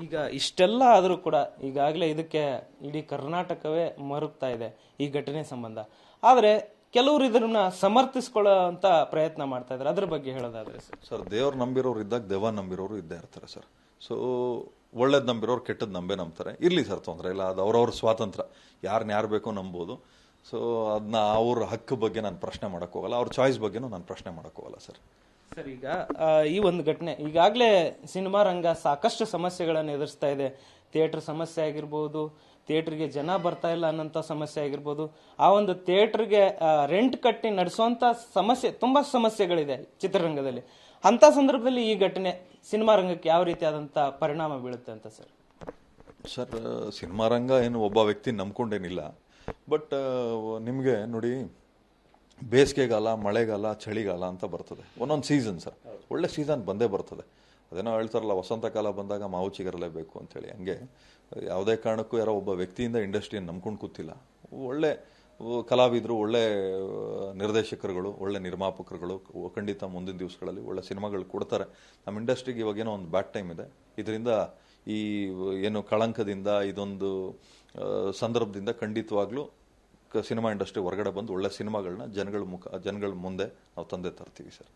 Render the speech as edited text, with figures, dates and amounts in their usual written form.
ಈಗ ಇಷ್ಟೆಲ್ಲ ಆದರೂ ಕೂಡ ಈಗಾಗಲೇ ಇದಕ್ಕೆ ಇಡೀ ಕರ್ನಾಟಕವೇ ಮರುಗ್ತಾ ಇದೆ ಈ ಘಟನೆ ಸಂಬಂಧ. ಆದರೆ ಕೆಲವರು ಇದನ್ನ ಸಮರ್ಥಿಸ್ಕೊಳ್ಳೋಂತ ಪ್ರಯತ್ನ ಮಾಡ್ತಾ ಇದ್ದಾರೆ. ಅದ್ರ ಬಗ್ಗೆ ಹೇಳೋದಾದ್ರೆ ಸರ್, ದೇವ್ರು ನಂಬಿರೋರು ಇದ್ದಾಗ ದೆವ್ವ ನಂಬಿರೋರು ಇದ್ದೇ ಇರ್ತಾರೆ ಸರ್. ಸೊ ಒಳ್ಳೇದು ನಂಬಿರೋರು ಕೆಟ್ಟದ್ದು ನಂಬ್ತಾರೆ. ಇರ್ಲಿ ಸರ್, ತೊಂದರೆ ಇಲ್ಲ. ಅದು ಅವ್ರವ್ರ ಸ್ವಾತಂತ್ರ್ಯ, ಯಾರು ಬೇಕೋ ನಂಬೋದು. ಸೊ ಅದನ್ನ ಅವ್ರ ಹಕ್ಕು ಬಗ್ಗೆ ನಾನು ಪ್ರಶ್ನೆ ಮಾಡಕ್ ಹೋಗಲ್ಲ, ಅವ್ರ ಚಾಯ್ಸ್ ಬಗ್ಗೆನೂ ನಾನು ಪ್ರಶ್ನೆ ಮಾಡಕ್ ಹೋಗಲ್ಲ ಸರ್. ಸರ್, ಈಗ ಈ ಒಂದು ಘಟನೆ ಈಗಾಗಲೇ ಸಿನಿಮಾ ರಂಗ ಸಾಕಷ್ಟು ಸಮಸ್ಯೆಗಳನ್ನು ಎದುರಿಸ್ತಾ ಇದೆ. ಥಿಯೇಟರ್ ಸಮಸ್ಯೆ ಆಗಿರ್ಬೋದು, ಥಿಯೇಟರ್ಗೆ ಜನ ಬರ್ತಾ ಇಲ್ಲ ಅನ್ನೋಂಥ ಸಮಸ್ಯೆ ಆಗಿರ್ಬೋದು, ಆ ಒಂದು ಥಿಯೇಟರ್ಗೆ ರೆಂಟ್ ಕಟ್ಟಿ ನಡೆಸುವಂತ ಸಮಸ್ಯೆ, ತುಂಬಾ ಸಮಸ್ಯೆಗಳಿದೆ ಚಿತ್ರರಂಗದಲ್ಲಿ. ಅಂತ ಸಂದರ್ಭದಲ್ಲಿ ಈ ಘಟನೆ ಸಿನಿಮಾ ರಂಗಕ್ಕೆ ಯಾವ ರೀತಿಯಾದಂತ ಪರಿಣಾಮ ಬೀಳುತ್ತೆ ಅಂತ ಸರ್? ಸರ್, ಸಿನಿಮಾ ರಂಗ ಏನು ಒಬ್ಬ ವ್ಯಕ್ತಿ ನಂಬ್ಕೊಂಡೇನಿಲ್ಲ. ಬಟ್ ನಿಮಗೆ ನೋಡಿ, ಬೇಸಿಗೆಗಾಲ, ಮಳೆಗಾಲ, ಚಳಿಗಾಲ ಅಂತ ಬರ್ತದೆ. ಒಂದೊಂದು ಸೀಸನ್ ಸರ್, ಒಳ್ಳೆ ಸೀಸನ್ ಬಂದೇ ಬರ್ತದೆ. ಅದೇನೋ ಹೇಳ್ತಾರಲ್ಲ, ವಸಂತ ಕಾಲ ಬಂದಾಗ ಮಾವು ಚಿಗರಲೇಬೇಕು ಅಂತೇಳಿ. ಹಂಗೆ ಯಾವುದೇ ಕಾರಣಕ್ಕೂ ಯಾರೋ ಒಬ್ಬ ವ್ಯಕ್ತಿಯಿಂದ ಇಂಡಸ್ಟ್ರಿಯನ್ನು ನಂಬ್ಕೊಂಡು ಕೂತಿಲ್ಲ. ಒಳ್ಳೆ ಕಲಾವಿದರು, ಒಳ್ಳೆ ನಿರ್ದೇಶಕರುಗಳು, ಒಳ್ಳೆ ನಿರ್ಮಾಪಕರುಗಳು ಖಂಡಿತ ಮುಂದಿನ ದಿವಸಗಳಲ್ಲಿ ಒಳ್ಳೆ ಸಿನಿಮಾಗಳು ಕೊಡ್ತಾರೆ. ನಮ್ಮ ಇಂಡಸ್ಟ್ರಿಗೆ ಇವಾಗೇನೋ ಒಂದು ಬ್ಯಾಡ್ ಟೈಮ್ ಇದೆ. ಇದರಿಂದ ಈ ಏನು ಕಳಂಕದಿಂದ, ಇದೊಂದು ಸಂದರ್ಭದಿಂದ ಖಂಡಿತವಾಗ್ಲೂ ಸಿನಿಮಾ ಇಂಡಸ್ಟ್ರಿ ಹೊರಗಡೆ ಬಂದು ಒಳ್ಳೆ ಸಿನಿಮಾಗಳನ್ನ ಜನಗಳ ಮುಂದೆ ನಾವು ತಂದೆ ತರ್ತೀವಿ ಸರ್.